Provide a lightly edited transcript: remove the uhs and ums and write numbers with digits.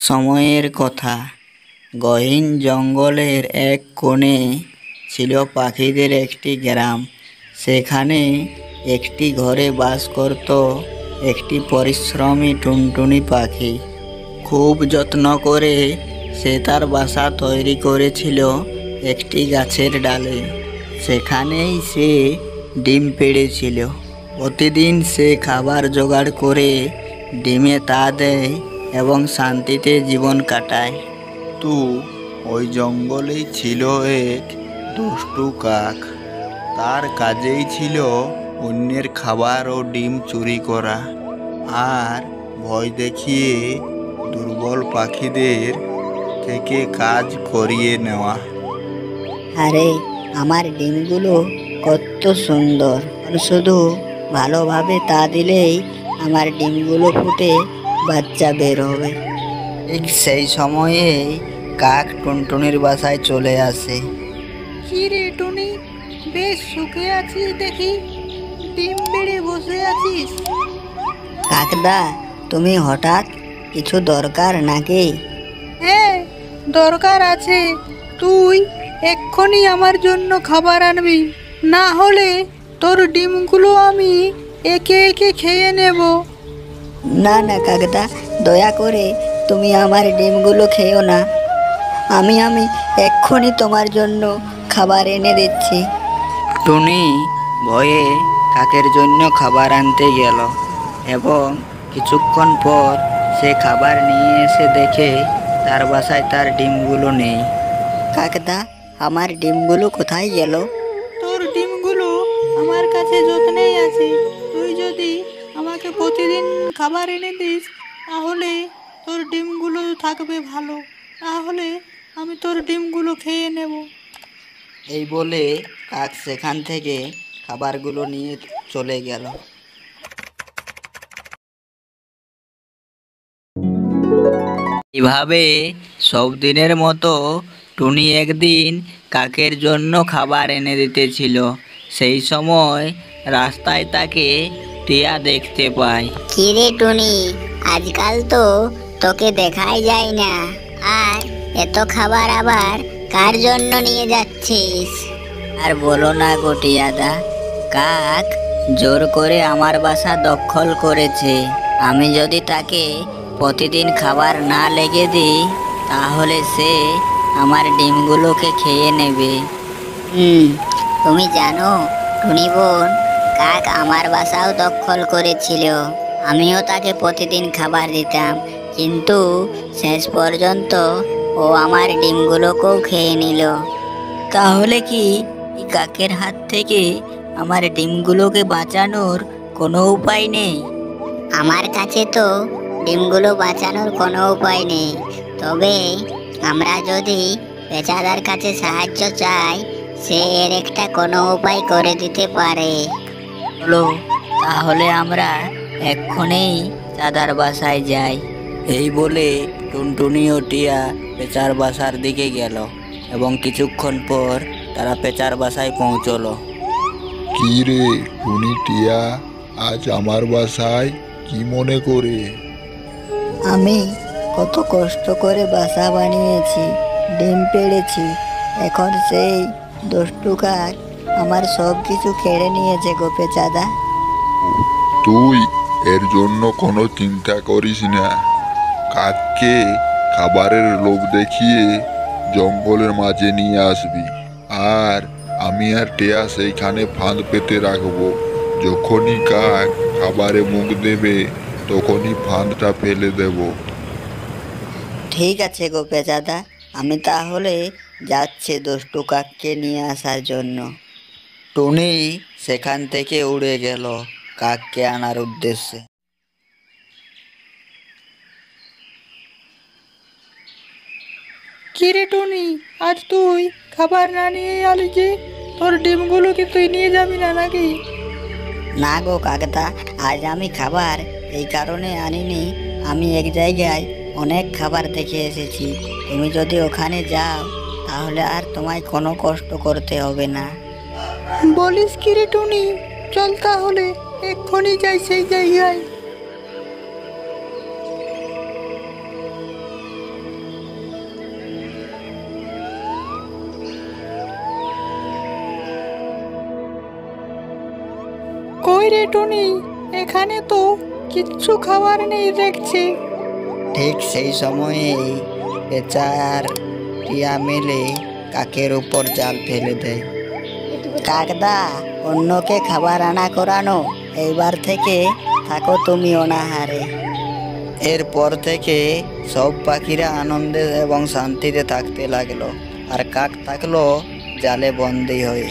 সময়ের কথা। গহীন জঙ্গলের এক কোণে ছিল পাখিদের একটি গ্রাম। সেখানে একটি ঘরে বাস করত একটি পরিশ্রমী টুনটুনি পাখি। খুব যত্ন করে সে তার বাসা তৈরি করেছিল একটি গাছের ডালে। সেখানেই সে ডিম পেড়েছিল। প্রতিদিন সে খাবার জোগাড় করে ডিমে তা দেয় এবং শান্তিতে জীবন কাটায়। তো ওই জঙ্গলেই ছিল এক দুষ্টু কাক। তার কাজেই ছিল অন্যের খাবার ও ডিম চুরি করা আর ভয় দেখিয়ে দুর্বল পাখিদের থেকে কাজ করিয়ে নেওয়া। আরে আমার ডিমগুলো কত সুন্দর, শুধু ভালোভাবে তা দিলেই আমার ডিমগুলো ফুটে বাচ্চা বের হবে। ঠিক সেই সময়ে কাক টুনটুনির বাসায় চলে আসে। কি রে টুনি, বেশ সুখে আছিস দেখি, ডিম পেড়ে বসে আছিস। কাকদা, তুমি হঠাৎ কিছু দরকার নাকি? হ্যাঁ, দরকার আছে। তুই এক্ষুনি আমার জন্য খাবার আনবি, না হলে তোর ডিমগুলো আমি একে একে খেয়ে নেব। না না কাকদা, দয়া করে তুমি আমার ডিমগুলো খেও না। আমি এক্ষুনি তোমার জন্য খাবার এনে দিচ্ছি। টুনি ভয়ে কাকের জন্য খাবার আনতে গেল এবং কিছুক্ষণ পর সে খাবার নিয়ে এসে দেখে তার বাসায় তার ডিমগুলো নেই। কাকদা, আমার ডিমগুলো কোথায় গেল? তোর ডিমগুলো আমার কাছে যত্নেই আছে। তুই যদি আমাকে প্রতিদিন খাবার এনে দিস, তাহলে তোর ডিমগুলো থাকবে ভালো, তাহলে আমি তোর ডিমগুলো খেয়ে নেব। এই বলে কাক সেখান থেকে খাবারগুলো নিয়ে চলে গেল। এভাবে সব দিনের মতো টুনি একদিন কাকের জন্য খাবার এনে দিতেছিল। সেই সময় রাস্তায় তাকে টিয়া দেখতে পায়। কিরে টুনি, আজকাল তো তোকে দেখাই যায় না, আর এত খাবার আবার কার জন্য নিয়ে যাচ্ছিস? আর বলো না গো টিয়াদা, কাক জোর করে আমার বাসা দখল করেছে। আমি যদি তাকে প্রতিদিন খাবার না লেগে দিই, তাহলে সে আমার ডিমগুলোকে খেয়ে নেবে। তুমি জানো টুনি বোন, কাক আমার বাসাও দখল করেছিল। আমিও তাকে প্রতিদিন খাবার দিতাম, কিন্তু শেষ পর্যন্ত ও আমার ডিমগুলোকেও খেয়ে নিল। তাহলে কি এই কাকের হাত থেকে আমার ডিমগুলোকে বাঁচানোর কোনো উপায় নেই? আমার কাছে তো ডিমগুলো বাঁচানোর কোনো উপায় নেই, তবে আমরা যদি পেঁচাদার কাছে সাহায্য চাই, সে এর একটা কোনো উপায় করে দিতে পারে। চলো তাহলে আমরা এক্ষুনি চাঁদার বাসায় যাই। এই বলে টুনটুনি ও টিয়া পেঁচার বাসার দিকে গেল এবং কিছুক্ষণ পর তারা পেঁচার বাসায় পৌঁছলো। কি রে টুনি, টিয়া, আজ আমার বাসায় কি মনে করে? আমি কত কষ্ট করে বাসা বানিয়েছি, ডিম পেড়েছি, এখন সেই দুষ্টু কাক আমার সব কিছু কেড়ে নিয়েছে গো পেঁচাদা। তুই এর জন্য কোনো চিন্তা করিস না। কাককে খাবারের লোভ দেখিয়ে জঙ্গলের মাঝে নিয়ে আসবি, আর আমি আর টিয়া সেইখানে ফাঁদ পেতে রাখবো। যখনই কাক খাবারে মুখ দেবে, তখনই ফাঁদটা ফেলে দেব। ঠিক আছে গো পেঁচাদা, আমি তাহলে যাচ্ছি দুষ্টু কাককে নিয়ে আসার জন্য। টুনি সেখান থেকে উড়ে গেল কাককে আনার উদ্দেশ্যে। কিরে টুনি, আজ তুই খাবার না নিয়ে আলি যে? তোর ডিমগুলো কি তুই নিয়ে যাবি না নাকি? না গো কাকদা, আজ আমি খাবার এই কারণে আনিনি। আমি এক জায়গায় অনেক খাবার দেখে এসেছি। তুমি যদি ওখানে যাও, তাহলে আর তোমায় কোনো কষ্ট করতে হবে না। বলিস কিরে টুনি, চল তাহলে এক্ষুনি যাই সেই জায়গায়। কই রে টুনি, এখানে তো কিচ্ছু খাবার নেই দেখছি। ঠিক সেই সময়েই পেঁচা আর টিয়া মিলে কাকের উপর জাল ফেলে দেয়। কাকদা, অন্যকে খাবার আনা করানো, এইবার থেকে থাকো তুমি অনাহারে। এরপর থেকে সব পাখিরা আনন্দে এবং শান্তিতে থাকতে লাগলো, আর কাক থাকলো জালে বন্দী হয়ে।